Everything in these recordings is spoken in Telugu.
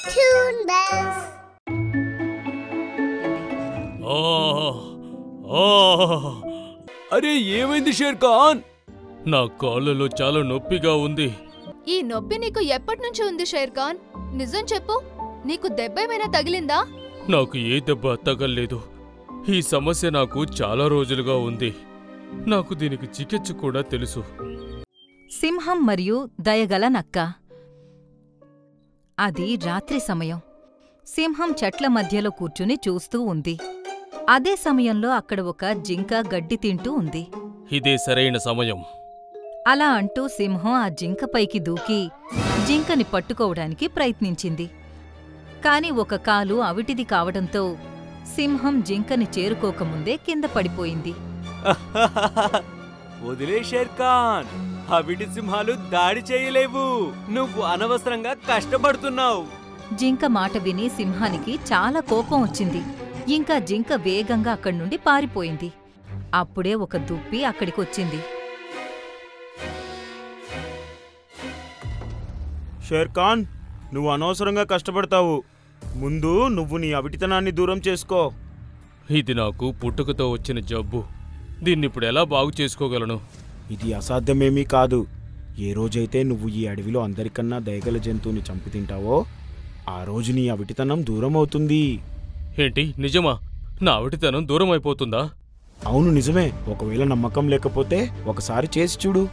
Toon Bells. అరే ఏమైంది షేర్ ఖాన్? నా కాళ్ళలో చాలా నొప్పిగా ఉంది. ఈ నొప్పి నీకు ఎప్పటినుంచి ఉంది షేర్ ఖాన్? నిజం చెప్పు, నీకు దెబ్బేమైనా తగిలిందా? నాకు ఏ దెబ్బ తగల్లేదు. ఈ సమస్య నాకు చాలా రోజులుగా ఉంది. నాకు దీనికి చికిత్స కూడా తెలుసు. సింహం మరియు దయగల నక్క. అది రాత్రి సమయం. సింహం చెట్ల మధ్యలో కూర్చుని చూస్తూ ఉంది. అదే సమయంలో అక్కడ ఒక జింక గడ్డి తింటూ ఉంది. ఇదే సరైన సమయం. అలా అంటూ సింహం ఆ జింకపైకి దూకి జింకని పట్టుకోవడానికి ప్రయత్నించింది. కాని ఒక కాలు అవిటిది కావడంతో సింహం జింకని చేరుకోకముందే కింద పడిపోయింది. వదిలే షేర్ ఖాన్, అవిటి సింహాలు దాడి చేయలేవు. నువ్వు అనవసరంగా కష్టపడుతున్నావు. జింక మాట విని సింహానికి చాలా కోపం వచ్చింది. ఇంకా జింక వేగంగా అక్కడి నుండి పారిపోయింది. అప్పుడే ఒక దుప్పి అక్కడికొచ్చింది. షేర్ ఖాన్, నువ్వు అనవసరంగా కష్టపడతావు. ముందు నువ్వు నీ అవిటితనాన్ని దూరం చేసుకో. ఇది నాకు పుట్టుకతో వచ్చిన జబ్బు. దీన్నిప్పుడు ఎలా బాగు చేసుకోగలను? ఇది అసాధ్యమేమీ కాదు. ఏ రోజైతే నువ్వు ఈ అడవిలో అందరికన్నా దయగల జంతువుని చంపి తింటావో ఆ రోజు నీ అవిటితనం దూరం అవుతుంది. ఏంటి, నిజమా? నా అవిటితనం దూరం అయిపోతుందా? అవును, నిజమే. ఒకవేళ నమ్మకం లేకపోతే ఒకసారి చేసి చూడు.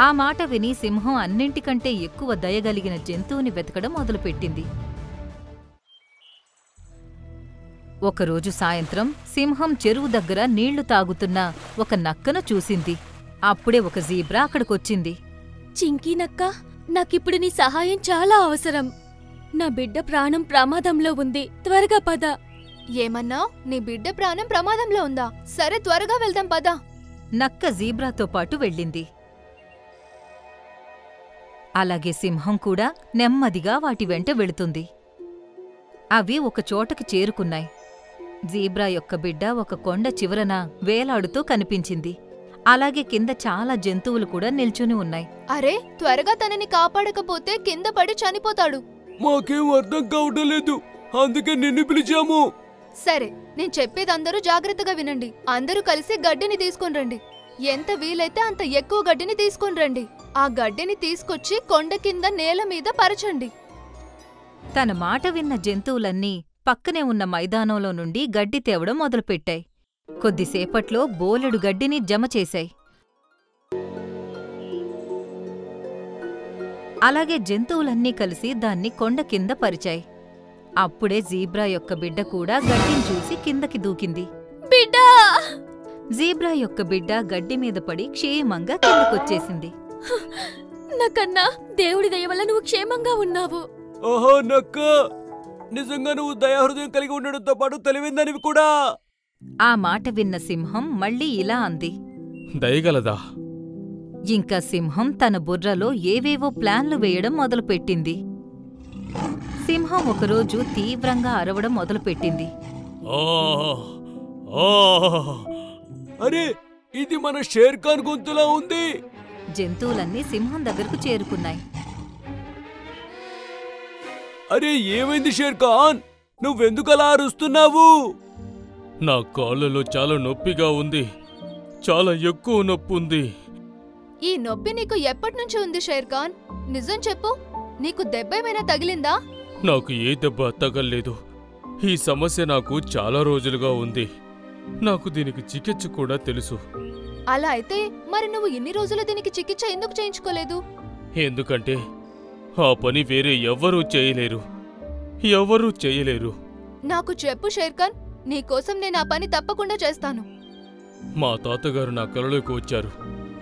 ఆ మాట విని సింహం అన్నింటికంటే ఎక్కువ దయగలిగిన జంతువుని వెతకడం మొదలుపెట్టింది. ఒకరోజు సాయంత్రం సింహం చెరువు దగ్గర నీళ్లు తాగుతున్న ఒక నక్కను చూసింది. అప్పుడే ఒక జీబ్రా అక్కడికొచ్చింది. చింకీ నక్క, నాకిప్పుడు నీ సహాయం చాలా అవసరం. నా బిడ్డ ప్రాణం ప్రమాదంలో ఉంది. త్వరగా పద. ఏమన్నా? నీ బిడ్డ ప్రాణం ప్రమాదంలో ఉందా? సరే, త్వరగా వెళ్దాం పద. నక్క జీబ్రాతో పాటు వెళ్ళింది. అలాగే సింహం కూడా నెమ్మదిగా వాటి వెంట వెళుతుంది. అవి ఒక చోటకి చేరుకున్నాయి. జీబ్రా యొక్క బిడ్డ ఒక కొండ చివరన వేలాడుతూ కనిపించింది. అలాగే కింద చాలా జంతువులు కూడా నిల్చుని ఉన్నాయి. అరే, త్వరగా తనని కాపాడకపోతే కింద పడి చనిపోతాడు. మాకేం అర్థం కావటం లేదు, అందుకే నిన్ను పిలిచాము. సరే, నేను చెప్పేది అందరూ జాగ్రత్తగా వినండి. అందరూ కలిసి గడ్డిని తీసుకొని రండి. ఎంత వీలైతే అంత ఎక్కువ గడ్డిని తీసుకొని రండి. ఆ గడ్డిని తీసుకొచ్చి కొండ కింద నేల మీద పరచండి. తన మాట విన్న జంతువులన్నీ పక్కనే ఉన్న మైదానంలో నుండి గడ్డి తేవడం మొదలుపెట్టాయి. కొద్దిసేపట్లో బోలెడు గడ్డిని జమ చేశాయి. అలాగే జంతువులన్నీ కలిసి దాన్ని కొండ కింద పరిచాయి. అప్పుడే జీబ్రా యొక్క బిడ్డ కూడా గడ్డిని చూసి కిందకి దూకింది. బిడ్డా! జీబ్రా యొక్క బిడ్డ గడ్డి మీద పడి క్షేమంగా కిందకొచ్చేసింది. నాకన్నా దేవుడి దయ వల్ల నువ్వు క్షేమంగా ఉన్నావు. ఓహో నక్క, నిజంగా నువ్వు దయాహృదయం కలిగి ఉండడంతో పాటు తెలివిందనివి కూడా. ఆ మాట విన్న సింహం మళ్ళీ ఇలా అంది. దయగలదా? ఇంకా సింహం తన బుర్రలో ఏవేవో ప్లాన్లు వేయడం మొదలుపెట్టింది. సింహం ఒకరోజు తీవ్రంగా అరవడం మొదలుపెట్టింది. అరే, ఇది మన షేర్ ఖాన్ గొంతులా ఉంది. జంతువులన్నీ సింహం దగ్గరకు చేరుకున్నాయి. అరే ఏమైంది షేర్ ఖాన్? నువ్వెందుకలా అరుస్తున్నావు? నా కాళ్ళలో చాలా నొప్పిగా ఉంది. చాలా ఎక్కువ నొప్పి ఉంది. ఈ నొప్పి నీకు ఎప్పటినుంచి ఉంది షేర్ ఖాన్? నిజం చెప్పు, నీకు దెబ్బేమైనా తగిలిందా? నాకు ఏ దెబ్బ తగల్లేదు. ఈ సమస్య నాకు చాలా రోజులుగా ఉంది. నాకు దీనికి చికిత్స కూడా తెలుసు. అలా అయితే మరి నువ్వు ఇన్ని రోజులు దీనికి చికిత్స ఎందుకు చేయించుకోలేదు? ఎందుకంటే ఆ పని వేరే ఎవ్వరూ చేయలేరు. ఎవ్వరూ చేయలేరు. నాకు చెప్పు షేర్ ఖాన్, నీకోసం నేను ఆ పని తప్పకుండా చేస్తాను. మా తాతగారు నా కలలోకి వచ్చారు.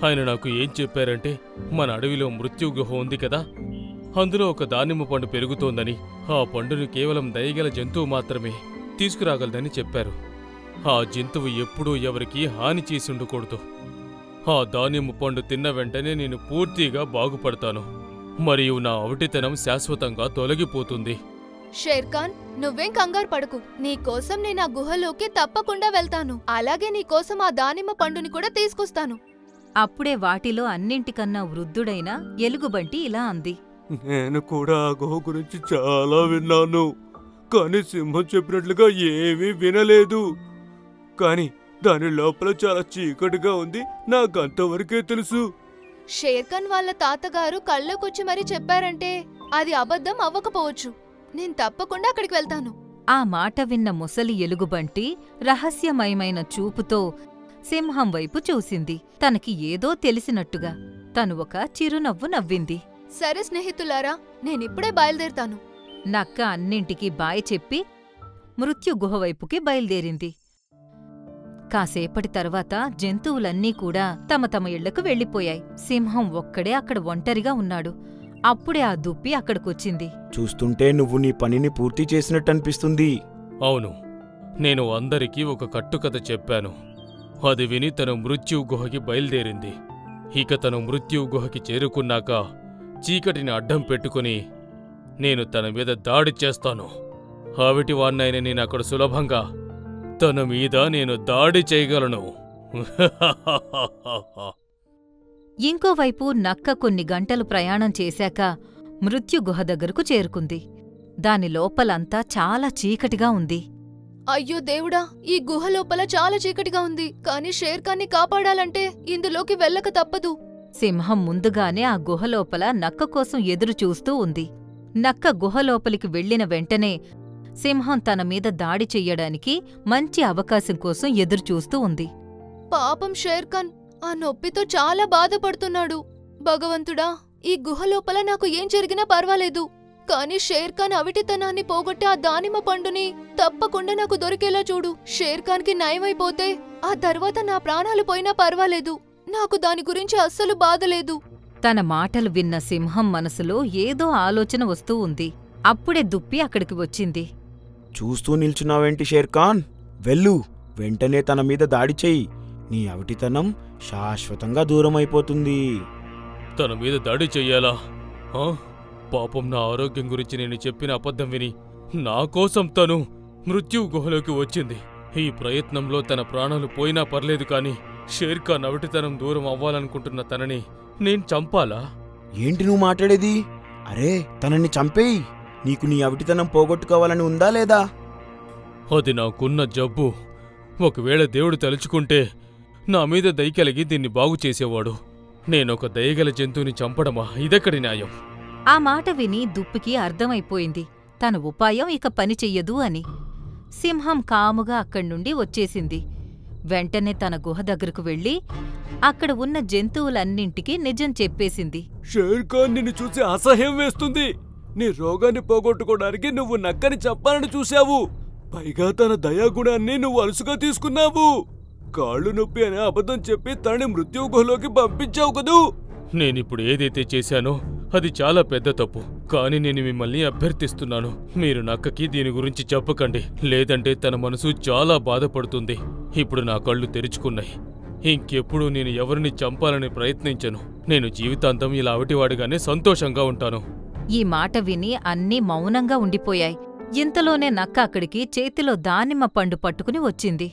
ఆయన నాకు ఏం చెప్పారంటే, మన అడవిలో మృత్యు గుహ ఉంది కదా, అందులో ఒక దానిమ్మ పండు పెరుగుతోందని, ఆ పండుని కేవలం దయగల జంతువు మాత్రమే తీసుకురాగలదని చెప్పారు. ఆ జంతువు ఎప్పుడూ ఎవరికీ హాని చేసి ఉండకూడదు. ఆ దానిమ్మ పండు తిన్న వెంటనే నేను పూర్తిగా బాగుపడతాను, మరియు నా అవిటితనం శాశ్వతంగా తొలగిపోతుంది. షేర్ ఖాన్, నువ్వేం కంగారు పడకు. నీకోసం నేను ఆ గుహలోకి తప్పకుండా వెళ్తాను. అలాగే నీకోసం ఆ దానిమ్మ పండుని కూడా తీసుకొస్తాను. అప్పుడే వాటిలో అన్నింటికన్నా వృద్ధుడైన ఎలుగుబంటి ఇలా అంది. నేను కూడా ఆ గుహ గురించి చాలా విన్నాను, కానీ సింహం చెప్పినట్లుగా ఏమీ వినలేదు. కానీ దాని లోపల చాలా చీకటిగా ఉంది, నాకంతవరకే తెలుసు. షేర్ఖాన్ వాళ్ళ తాతగారు కళ్ళకొచ్చి మరీ చెప్పారంటే అది అబద్ధం అవ్వకపోవచ్చు. నేను తప్పకుండా అక్కడికి వెళ్తాను. ఆ మాట విన్న ముసలి ఎలుగుబంటి రహస్యమయమైన చూపుతో సింహం వైపు చూసింది. తనకి ఏదో తెలిసినట్టుగా తను ఒక చిరునవ్వు నవ్వింది. సరే స్నేహితులారా, నేనిప్పుడే బయలుదేరుతాను. నక్క అన్నింటికీ బాయ్ చెప్పి మృత్యు గుహవైపుకి బయలుదేరింది. కాసేపటి తర్వాత జంతువులన్నీ కూడా తమ తమ ఇళ్లకు వెళ్ళిపోయాయి. సింహం ఒక్కడే అక్కడ ఒంటరిగా ఉన్నాడు. అప్పుడే ఆ దుప్పి అక్కడికొచ్చింది. చూస్తుంటే నువ్వు నీ పనిని పూర్తి చేసినట్టనిపిస్తుంది. అవును, నేను అందరికీ ఒక కట్టుకథ చెప్పాను. అది విని తను మృత్యు గుహకి బయలుదేరింది. ఇక తను మృత్యు గుహకి చేరుకున్నాక చీకటిని అడ్డం పెట్టుకుని నేను తన మీద దాడి చేస్తాను. అవిటివాన్నైనా నేను అక్కడ సులభంగా తన మీద నేను దాడి చేయగలను. ఇంకోవైపు నక్క కొన్ని గంటలు ప్రయాణం చేశాక మృత్యు గుహ దగ్గరకు చేరుకుంది. దాని లోపలంతా చాలా చీకటిగా ఉంది. అయ్యో దేవుడా, ఈ గుహ లోపల చాలా చీకటిగా ఉంది. కానీ షేర్ఖాన్ని కాపాడాలంటే ఇందులోకి వెళ్ళక తప్పదు. సింహం ముందుగానే ఆ గుహలోపల నక్క కోసం ఎదురు చూస్తూ ఉంది. నక్క గుహలోపలికి వెళ్లిన వెంటనే సింహం తన మీద దాడి చెయ్యడానికి మంచి అవకాశం కోసం ఎదురుచూస్తూ ఉంది. పాపం షేర్ఖాన్ ఆ నొప్పితో చాలా బాధపడుతున్నాడు. భగవంతుడా, ఈ గుహ లోపల నాకు ఏం జరిగినా పర్వాలేదు, కానీ షేర్ఖాన్ అవిటితనాన్ని పోగొట్టి ఆ దానిమ్మ పండుని తప్పకుండా నాకు దొరికేలా చూడు. షేర్ఖాన్కి నయమైపోతే ఆ తర్వాత నా ప్రాణాలు పోయినా పర్వాలేదు. నాకు దాని గురించి అస్సలు బాధలేదు. తన మాటలు విన్న సింహం మనసులో ఏదో ఆలోచన వస్తూ ఉంది. అప్పుడే దుప్పి అక్కడికి వచ్చింది. చూస్తూ నిల్చున్నావేంటి షేర్ఖాన్? వెళ్ళు, వెంటనే తన మీద దాడి చెయ్యి. నీ అవిటితనం శాశ్వతంగా దూరమైపోతుంది. తన మీద దాడి చెయ్యాలా? పాపం, నా ఆరోగ్యం గురించి నేను చెప్పిన అబద్ధం విని నా కోసం తను మృత్యు గుహలోకి వచ్చింది. ఈ ప్రయత్నంలో తన ప్రాణాలు పోయినా పర్లేదు, కాని షేర్ఖాన్ అవిటితనం దూరం అవ్వాలనుకుంటున్న తనని నేను చంపాలా? ఏంటి నువ్వు మాట్లాడేది? అరే, తనని చంపేయి. నీకు నీ అవిటితనం పోగొట్టుకోవాలని ఉందా లేదా? అది నాకున్న జబ్బు. ఒకవేళ దేవుడు తలుచుకుంటే నా మీద దయ కలిగి దీన్ని బాగు చేసేవాడు. నేనొక దయగల జంతువుని చంపడమా? ఇదెక్కడి న్యాయం? ఆ మాట విని దుప్పికి అర్థమైపోయింది తన ఉపాయం ఇక పనిచెయ్యదు అని. సింహం కాముగా అక్కడ్నుండి వచ్చేసింది. వెంటనే తన గుహ దగ్గరకు వెళ్లి అక్కడ ఉన్న జంతువులన్నింటికీ నిజం చెప్పేసింది. షేర్ఖాన్ నిన్ను చూసి అసహ్యం వేస్తుంది. నీ రోగాన్ని పోగొట్టుకోవడానికి నువ్వు నక్కని చంపాలని చూశావు. పైగా తన దయాగుణాన్ని నువ్వు అలుసుగా తీసుకున్నావు. కాళ్ళు నొప్పి అనే అబద్ధం చెప్పి తనని మృత్యు గుహలోకి పంపించావు కదూ. నేనిప్పుడు ఏదైతే చేశానో అది చాలా పెద్ద తప్పు. కానీ నేను మిమ్మల్ని అభ్యర్థిస్తున్నాను, మీరు నక్కకి దీని గురించి చెప్పకండి. లేదంటే తన మనసు చాలా బాధపడుతుంది. ఇప్పుడు నా కళ్ళు తెరుచుకున్నాయి. ఇంకెప్పుడు నేను ఎవరిని చంపాలని ప్రయత్నించను. నేను జీవితాంతం ఇలా అవిటివాడిగానే సంతోషంగా ఉంటాను. ఈ మాట విని అన్నీ మౌనంగా ఉండిపోయాయి. ఇంతలోనే నక్క అక్కడికి చేతిలో దానిమ్మ పండు పట్టుకుని వచ్చింది.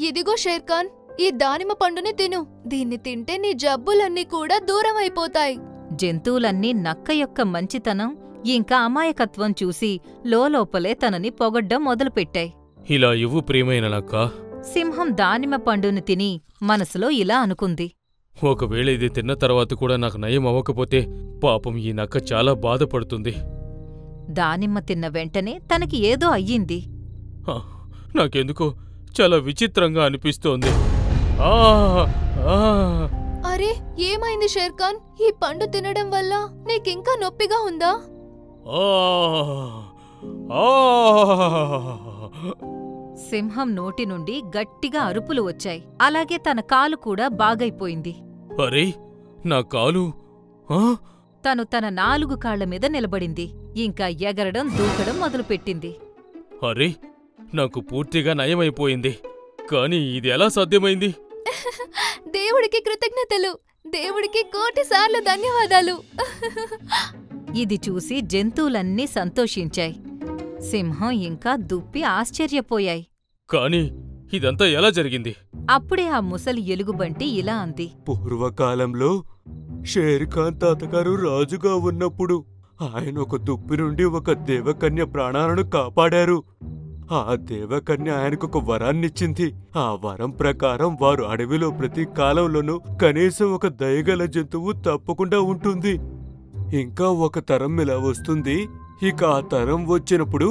ఇదిగో షేర్ఖాన్, ఈ దానిమ్మ పండుని తిను. దీన్ని తింటే నీ జబ్బులన్నీ కూడా దూరమైపోతాయి. జంతువులన్నీ నక్క యొక్క మంచితనం ఇంకా అమాయకత్వం చూసి లోలోపలే తనని పొగడ్డం మొదలుపెట్టాయి. ఇలా ఇవ్వు ప్రియమైన నక్క. సింహం దానిమ్మ పండుని తిని మనసులో ఇలా అనుకుంది. ఒకవేళ ఇది తిన్న తర్వాత కూడా నాకు నయం అవ్వకపోతే పాపం ఈ నక్క చాలా బాధపడుతుంది. దానిమ్మ తిన్న వెంటనే తనకి ఏదో అయ్యింది. నాకెందుకో చాలా విచిత్రంగా అనిపిస్తోంది. అరే, ఏమైంది షేర్ఖాన్? ఈ పండు తినడం వల్ల నీకింకా నొప్పిగా ఉందా? సింహం నోటి నుండి గట్టిగా అరుపులు వచ్చాయి. అలాగే తన కాలు కూడా బాగైపోయింది. అరే, నా కాలు! తను తన 4 కాళ్ల మీద నిలబడింది. ఇంకా ఎగరడం దూకడం మొదలుపెట్టింది. అరే, నాకు పూర్తిగా నయమైపోయింది. కాని ఇది ఎలా సాధ్యమైంది? దేవుడికి కృతజ్ఞతలు. దేవుడికి కోటి సార్లు ధన్యవాదాలు. ఇది చూసి జంతువులన్నీ సంతోషించాయి. సింహం ఇంకా దుప్పి ఆశ్చర్యపోయాయి. కాని ఇదంతా ఎలా జరిగింది? అప్పుడే ఆ ముసలి ఎలుగుబంటి ఇలా అంది. పూర్వకాలంలో షేర్ఖాన్ తాతగారు రాజుగా ఉన్నప్పుడు ఆయన ఒక దుప్పి నుండి ఒక దేవకన్య ప్రాణాలను కాపాడారు. ఆ దేవకన్య ఆయనకొక వరాన్నిచ్చింది. ఆ వరం ప్రకారం వారు అడవిలో ప్రతి కాలంలోనూ కనీసం ఒక దయగల జంతువు తప్పకుండా ఉంటుంది. ఇంకా ఒక తరం ఇలా వస్తుంది. ఇక ఆ తరం వచ్చినప్పుడు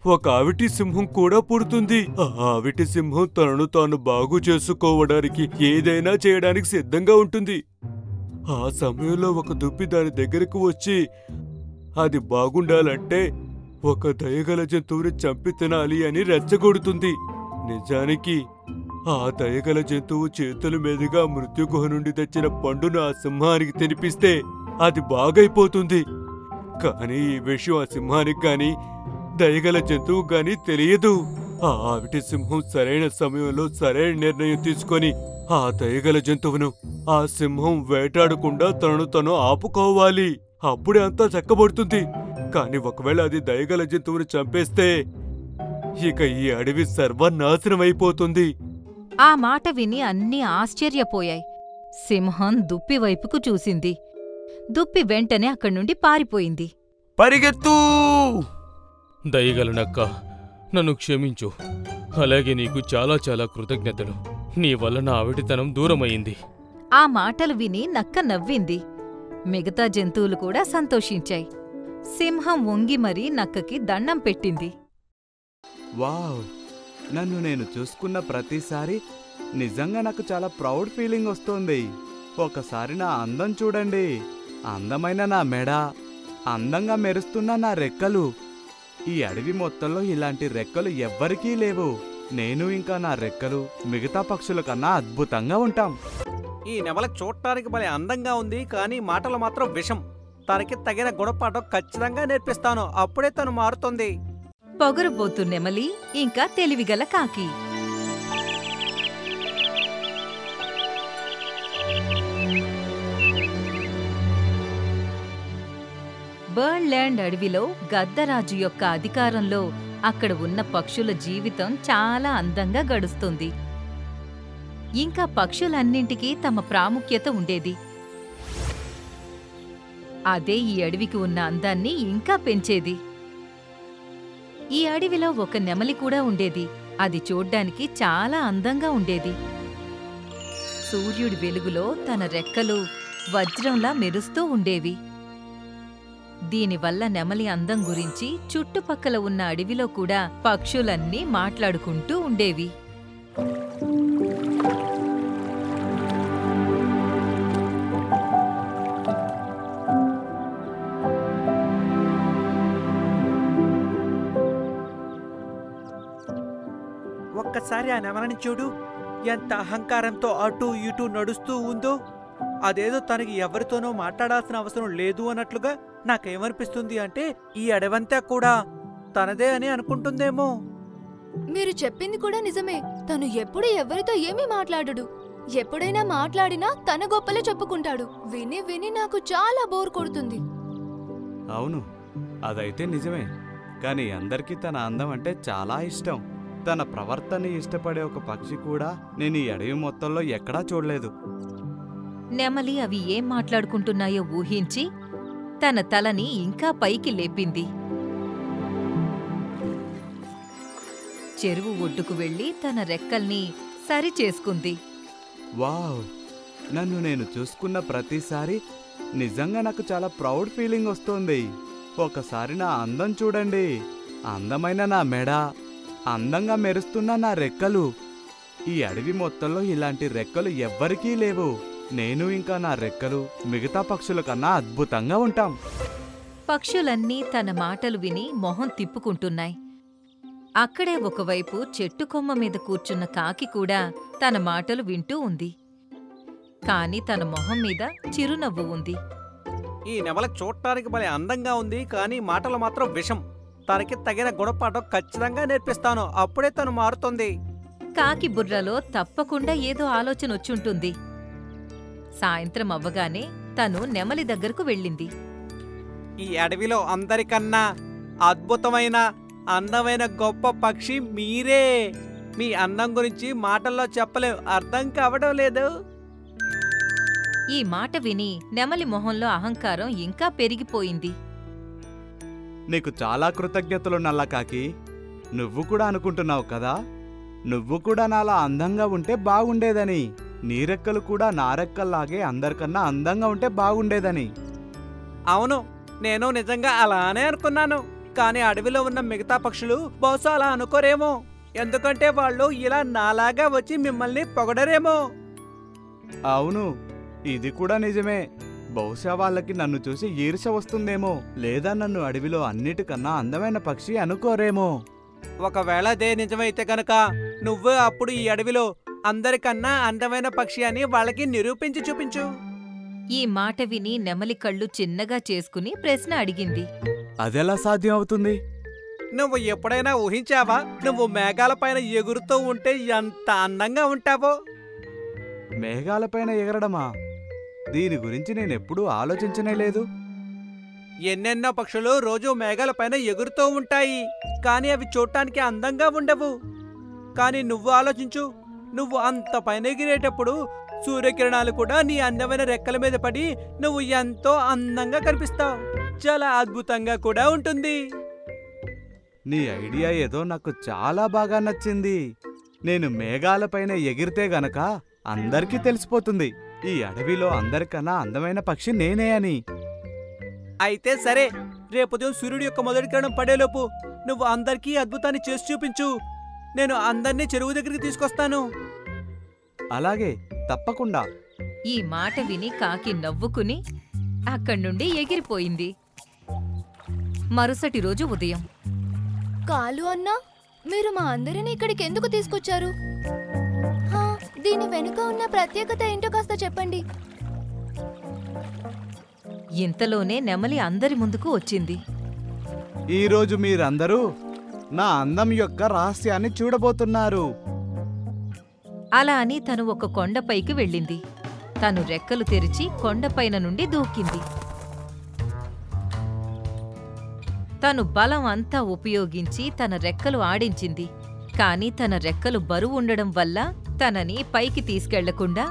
ఒక ఆవిటి సింహం కూడా పుడుతుంది. ఆ ఆవిటి సింహం తనను తాను బాగు చేసుకోవడానికి ఏదైనా చేయడానికి సిద్ధంగా ఉంటుంది. ఆ సమయంలో ఒక దుప్పి దాని దగ్గరకు వచ్చి అది బాగుండాలంటే ఒక దయగల జంతువుని చంపి తినాలి అని రెచ్చగొడుతుంది. నిజానికి ఆ దయగల జంతువు చేతుల మీదుగా మృత్యుగుహ నుండి తెచ్చిన పండును ఆ సింహానికి తినిపిస్తే అది బాగైపోతుంది. కానీ ఈ విషయం ఆ సింహానికి గాని దయగల జంతువు గాని తెలియదు. ఆ ఆవిటి సింహం సరైన సమయంలో సరైన నిర్ణయం తీసుకొని ఆ దయగల జంతువును ఆ సింహం వేటాడకుండా తనను తను ఆపుకోవాలి. అప్పుడే అంతా చక్కబడుతుంది. కాని ఒకవేళ అది దయగల జంతువుని చంపేస్తే ఇక ఈ అడవి సర్వనాశనమైపోతుంది. ఆ మాట విని అన్నీ ఆశ్చర్యపోయాయి. సింహం దుప్పి వైపుకు చూసింది. దుప్పి వెంటనే అక్కడి నుండి పారిపోయింది. పరిగెత్తు! దయగలనక్క, నన్ను క్షమించు. అలాగే నీకు చాలా చాలా కృతజ్ఞతలు. నీ వల్ల నా ఆవిటితనం దూరమయ్యింది. ఆ మాటలు విని నక్క నవ్వింది. మిగతా జంతువులు కూడా సంతోషించాయి. సింహం వంగి మరీ నక్కకి దండం పెట్టింది. వావ్! నన్ను నేను చూసుకున్న ప్రతిసారి నిజంగా నాకు చాలా ప్రౌడ్ ఫీలింగ్ వస్తోంది. ఒకసారి నా అందం చూడండి. అందమైన నా మెడ, అందంగా మెరుస్తున్న నా రెక్కలు. ఈ అడవి మొత్తంలో ఇలాంటి రెక్కలు ఎవ్వరికీ లేవు. నేను ఇంకా నా రెక్కలు మిగతా పక్షుల కన్నా అద్భుతంగా ఉంటాం. ఈ నెమల చూడటానికి భలే అందంగా ఉంది, కానీ మాటలు మాత్రం విషం. తనకి తగిన గుణపాఠం ఖచ్చితంగా నేర్పిస్తాను. అప్పుడే తను మారుతుంది. పొగరుబోతు నెమలి ఇంకా తెలివిగల కాకి. బర్డ్ల్యాండ్ అడవిలో గద్దరాజు యొక్క అధికారంలో అక్కడ ఉన్న పక్షుల జీవితం చాలా అందంగా గడుస్తుంది. ఇంకా పక్షులన్నింటికీ తమ ప్రాముఖ్యత ఉండేది. అదే ఈ అడవికి ఉన్న అందాన్ని ఇంకా పెంచేది. ఈ అడవిలో ఒక నెమలి కూడా ఉండేది. అది చూడ్డానికి చాలా అందంగా ఉండేది. సూర్యుడి వెలుగులో తన రెక్కలు వజ్రంలా మెరుస్తూ ఉండేవి. దీనివల్ల నెమలి అందం గురించి చుట్టుపక్కల ఉన్న అడవిలో కూడా పక్షులన్నీ మాట్లాడుకుంటూ ఉండేవి. ఒక్కసారి ఆ నెమలని చూడు, ఎంత అహంకారంతో అటూ ఇటూ నడుస్తూ ఉందో. అదేదో తనకి ఎవరితోనో మాట్లాడాల్సిన అవసరం లేదు అన్నట్లుగా నాకేమనిపిస్తుంది అంటే ఈ అడవంతా కూడా తనదే అని అనుకుంటుందేమో. మీరు చెప్పింది కూడా నిజమే. తను ఎప్పుడు ఎవరితో ఏమీ మాట్లాడడు. ఎప్పుడైనా మాట్లాడినా తన గొప్పలే చెప్పుకుంటాడు. విని విని నాకు చాలా బోర్ కొడుతుంది. అవును, అదైతే నిజమే. కానీ అందరికీ తన అందం అంటే చాలా ఇష్టం. తన ప్రవర్తనని ఇష్టపడే ఒక పక్షి కూడా నేను ఈ అడవి మొత్తంలో ఎక్కడా చూడలేదు. నెమలి అవి ఏం మాట్లాడుకుంటున్నాయో ఊహించి తన తలని ఇంకా పైకి లేపింది. చెరువు ఒడ్డుకు వెళ్లి తన రెక్కల్ని సరిచేసుకుంది. వావ్! నన్ను నేను చూసుకున్న ప్రతిసారి నిజంగా నాకు చాలా ప్రౌడ్ ఫీలింగ్ వస్తోంది. ఒకసారి నా అందం చూడండి. అందమైన నా మెడ, అందంగా మెరుస్తున్న నా రెక్కలు. ఈ అడవి మొత్తంలో ఇలాంటి రెక్కలు ఎవ్వరికీ లేవు. నేను ఇంకా నా రెక్కలు మిగతా పక్షుల కన్నా అద్భుతంగా ఉంటాం. పక్షులన్నీ తన మాటలు విని మొహం తిప్పుకుంటున్నాయి. అక్కడే ఒకవైపు చెట్టు కొమ్మ మీద కూర్చున్న కాకి కూడా తన మాటలు వింటూ ఉంది. కాని తన మొహం మీద చిరునవ్వు ఉంది. ఈ నెమల చూడటానికి భలే అందంగా ఉంది, కానీ మాటలు మాత్రం విషం. తనకి తగిన గుణపాఠం ఖచ్చితంగా నేర్పిస్తాను. అప్పుడే తను మారుతుంది. కాకి బుర్రలో తప్పకుండా ఏదో ఆలోచన వచ్చుంటుంది. సాయంత్రం అవ్వగానే తను నెమలి దగ్గరకు వెళ్ళింది. ఈ అడవిలో అందరికన్నా అద్భుతమైన అందమైన గొప్ప పక్షి మీరే. మీ అందం గురించి మాటల్లో చెప్పలేం, అర్థం కావడం లేదు. ఈ మాట విని నెమలి మొహంలో అహంకారం ఇంకా పెరిగిపోయింది. నీకు చాలా కృతజ్ఞతలు నల్లకాకి. నువ్వు కూడా అనుకుంటున్నావు కదా, నువ్వు కూడా నాలా అందంగా ఉంటే బాగుండేదని. నీ రెక్కలు కూడా నా రెక్కల్లాగే అందరికన్నా అందంగా ఉంటే బాగుండేదని. అవును, నేను నిజంగా అలానే అనుకున్నాను. కానీ అడవిలో ఉన్న మిగతా పక్షులు బహుశా అలా అనుకోరేమో. ఎందుకంటే వాళ్ళు ఇలా నాలాగా వచ్చి మిమ్మల్ని పొగడరేమో. అవును, ఇది కూడా నిజమే. బహుశా వాళ్ళకి నన్ను చూసి ఈర్ష్య వస్తుందేమో, లేదా నన్ను అడవిలో అన్నిటికన్నా అందమైన పక్షి అనుకోరేమో. ఒకవేళ అదే నిజమైతే కనుక నువ్వు అప్పుడు ఈ అడవిలో అందరికన్నా అందమైన పక్షి అని వాళ్ళకి నిరూపించి చూపించు. ఈ మాట విని నెమలి కళ్ళు చిన్నగా చేసుకుని ప్రశ్న అడిగింది. అదెలా సాధ్యం అవుతుంది? నువ్వు ఎప్పుడైనా ఊహించావా నువ్వు మేఘాలపైన ఎగురుతూ ఉంటే ఎంత అందంగా ఉంటావో? మేఘాలపైన ఎగరడమా? దీని గురించి నేనెప్పుడూ ఆలోచించనే లేదు. ఎన్నెన్నో పక్షులు రోజు మేఘాలపైన ఎగురుతూ ఉంటాయి, కానీ అవి చూడటానికి అందంగా ఉండవు. కానీ నువ్వు ఆలోచించు, నువ్వు అంత పైన ఎగిరేటప్పుడు సూర్యకిరణాలు కూడా నీ అందమైన రెక్కల మీద పడి నువ్వు ఎంతో అందంగా కనిపిస్తావు. చాలా అద్భుతంగా కూడా ఉంటుంది. నీ ఐడియా ఏదో నాకు చాలా బాగా నచ్చింది. నేను మేఘాలపైన ఎగిరితే గనక అందరికీ తెలిసిపోతుంది ఈ అడవిలో అందరికన్నా అందమైన పక్షి నేనే అని. అయితే సరే, రేపు ఉదయం సూర్యుడి యొక్క మొదటి కిరణం పడేలోపు నువ్వు అందరికీ అద్భుతాన్ని చేసి చూపించు. నేను అందరినీ చెరువు దగ్గరికి తీసుకొస్తాను. అలాగే, తప్పకుండా. ఈ మాట విని కాకి నవ్వుకుని అక్కడ్నుండి ఎగిరిపోయింది. మరుసటి రోజు ఉదయం. కాలు అన్నా, మీరు మా అందరిని ఇక్కడికి ఎందుకు తీసుకొచ్చారు? హా, దీని వెనుక ఉన్న ప్రత్యేకత ఏంటో కాస్త చెప్పండి. ఇంతలోనే నెమలి అందరి ముందుకు వచ్చింది. ఈరోజు మీరందరూ నా అందం యొక్క రహస్యాన్ని చూడబోతున్నారు. అలా అని తను ఒక కొండపైకి వెళ్ళింది. తను రెక్కలు తెరిచి కొండపైన నుండి దూకింది. తను బలం అంతా ఉపయోగించి తన రెక్కలు ఆడించింది. కాని తన రెక్కలు బరువుండడం వల్ల తనని పైకి తీసుకెళ్లకుండా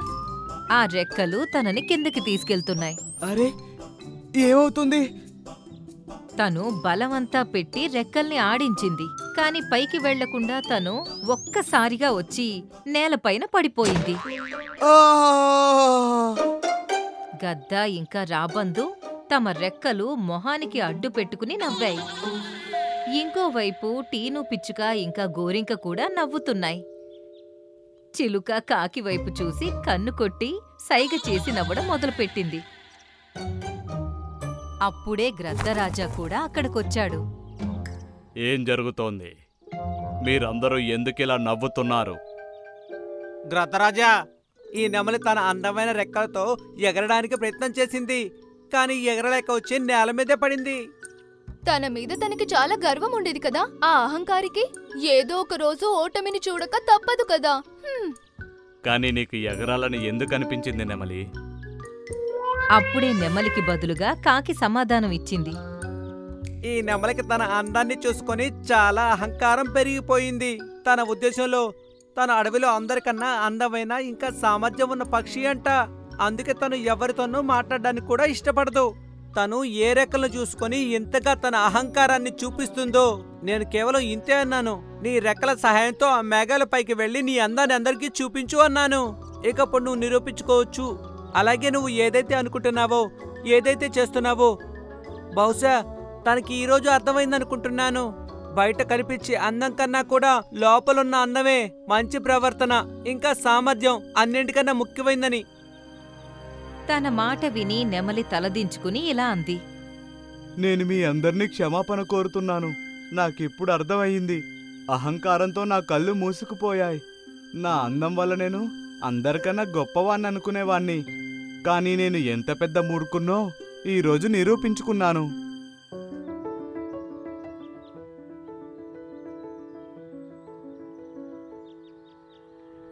ఆ రెక్కలు తనని కిందకి తీసుకెళ్తున్నాయి. అరే, ఏమవుతుంది? తను బలమంతా పెట్టి రెక్కల్ని ఆడించింది. కాని పైకి వెళ్లకుండా తను ఒక్కసారిగా వచ్చి నేలపైన పడిపోయింది. ఆ! గద్ద ఇంకా రాబందు తమ రెక్కలు మొహానికి అడ్డు పెట్టుకుని నవ్వాయి. ఇంకోవైపు టీను పిచ్చుక ఇంకా గోరింక కూడా నవ్వుతున్నాయి. చిలుక కాకి వైపు చూసి కన్ను కొట్టి సైగ చేసి నవ్వడం మొదలుపెట్టింది. అప్పుడే గ్రద్దరాజా కూడా అక్కడికొచ్చాడు. ఏం జరుగుతోంది? మీరందరూ ఎందుకిలా నవ్వుతున్నారు? గ్రద్దరాజా, ఈ నెమలి తన అందమైన రెక్కలతో ఎగరడానికి ప్రయత్నం చేసింది, కానీ ఎగరలేక వచ్చి నేల మీదే పడింది. తన మీద తనకి చాలా గర్వం ఉండేది కదా, ఆ అహంకారికి ఏదో ఒక రోజు ఓటమిని చూడక తప్పదు కదా. కానీ నీకు ఎగరాలని ఎందుకు అనిపించింది నెమలి? అప్పుడే నెమలికి బదులుగా కాకి సమాధానం ఇచ్చింది. ఈ నెమలికి తన అందాన్ని చూసుకొని చాలా అహంకారం పెరిగిపోయింది. తన ఉద్దేశంలో తన అడవిలో అందరికన్నా అందమైన ఇంకా సామర్థ్యం ఉన్న పక్షి అంట. అందుకే తను ఎవరితోనూ మాట్లాడడానికి కూడా ఇష్టపడదు. తను ఏ రెక్కలను చూసుకొని ఇంతగా తన అహంకారాన్ని చూపిస్తుందో. నేను కేవలం ఇంతే అన్నాను. నీ రెక్కల సహాయంతో ఆ మేఘాల పైకి వెళ్లి నీ అందాన్ని అందరికీ చూపించు అన్నాను. ఇకప్పుడు నువ్వు నిరూపించుకోవచ్చు. అలాగే నువ్వు ఏదైతే అనుకుంటున్నావో, ఏదైతే చేస్తున్నావో, బహుశా తనకి ఈరోజు అర్థమైందనుకుంటున్నాను. బయట కనిపించే అందం కన్నా కూడా లోపలున్న అందమే, మంచి ప్రవర్తన ఇంకా సామర్థ్యం అన్నింటికన్నా ముఖ్యమైందని. తన మాట విని నెమలి తలదించుకుని ఇలా అంది. నేను మీ అందరినీ క్షమాపణ కోరుతున్నాను. నాకిప్పుడు అర్థమయ్యింది. అహంకారంతో నా కళ్ళు మూసుకుపోయాయి. నా అందం వల్ల నేను అందరికన్నా గొప్పవాణ్ణి అనుకునేవాణ్ణి. కానీ నేను ఎంత పెద్ద మూర్ఖున్నో ఈరోజు నిరూపించుకున్నాను.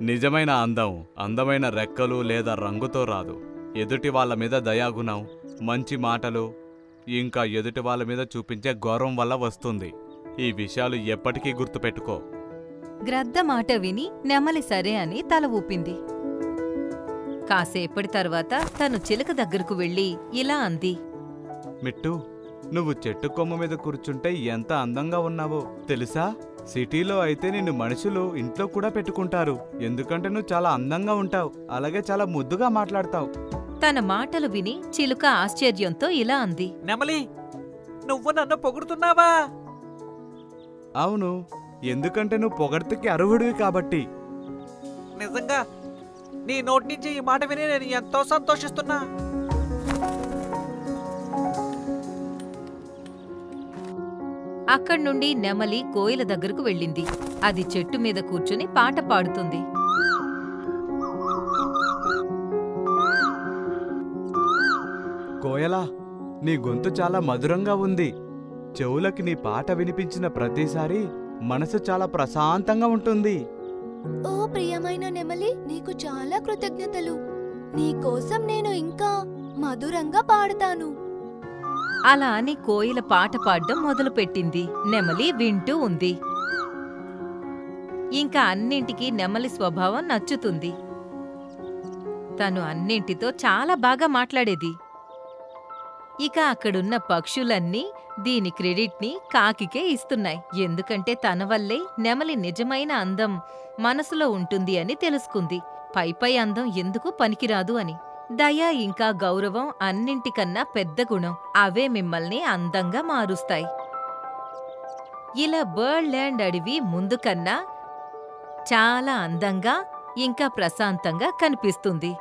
నిజమైన అందం అందమైన రెక్కలు లేదా రంగుతో రాదు. ఎదుటి వాళ్ళ మీద దయాగుణం, మంచి మాటలు, ఇంకా ఎదుటి వాళ్ళ మీద చూపించే గౌరవం వల్ల వస్తుంది. ఈ విషయాలు ఎప్పటికీ గుర్తుపెట్టుకో. గ్రద్ద మాట విని నెమలి సరే అని తల ఊపింది. కాసేపటి తర్వాత తను చిలుక దగ్గరకు వెళ్ళి ఇలా అంది. మిట్టు, నువ్వు చెట్టు కొమ్మ మీద కూర్చుంటే ఎంత అందంగా ఉన్నావో తెలుసా? సిటీలో అయితే నిన్ను మనుషులు ఇంట్లో కూడా పెట్టుకుంటారు, ఎందుకంటే నువ్వు చాలా అందంగా ఉంటావు, అలాగే చాలా ముద్దుగా మాట్లాడతావు. తన మాటలు విని చిలుక ఆశ్చర్యంతో ఇలా అంది. నెమలి, నువ్వు నన్ను పొగుడుతున్నావా? అవును, ఎందుకంటే నువ్వు పొగడ్తకి అర్హుడివి కాబట్టి. నిజంగా నీ నోటి నుంచి ఈ మాట విని నేను ఎంతో సంతోషిస్తున్నా. అక్కడ్నుండి నెమలి కోయిల దగ్గరకు వెళ్ళింది. అది చెట్టు మీద కూర్చుని పాట పాడుతుంది. కోయలా, నీ గొంతు చాలా మధురంగా ఉంది. చెవులకి నీ పాట వినిపించిన ప్రతిసారి మనసు చాలా ప్రశాంతంగా ఉంటుంది. ఓ ప్రియమైన నెమలి, నీకు చాలా కృతజ్ఞతలు. నీకోసం నేను ఇంకా మధురంగా పాడతాను. అలా అని కోయిల పాట పాడ్డం మొదలుపెట్టింది. నెమలి వింటూ ఉంది. ఇంకా అన్నింటికీ నెమలి స్వభావం నచ్చుతుంది. తను అన్నింటితో చాలా బాగా మాట్లాడేది. ఇక అక్కడున్న పక్షులన్నీ దీని క్రెడిట్ని కాకికే ఇస్తున్నాయి. ఎందుకంటే తన వల్లే నెమలి నిజమైన అందం మనసులో ఉంటుంది అని తెలుసుకుంది. పైపై అందం ఎందుకు పనికిరాదు అని. దయ ఇంకా గౌరవం అన్నింటికన్నా పెద్ద గుణం. అవే మిమ్మల్ని అందంగా మారుస్తాయి. ఇలా బర్డ్ ల్యాండ్ అడవి ముందు కన్నా చాలా అందంగా ఇంకా ప్రశాంతంగా కనిపిస్తుంది.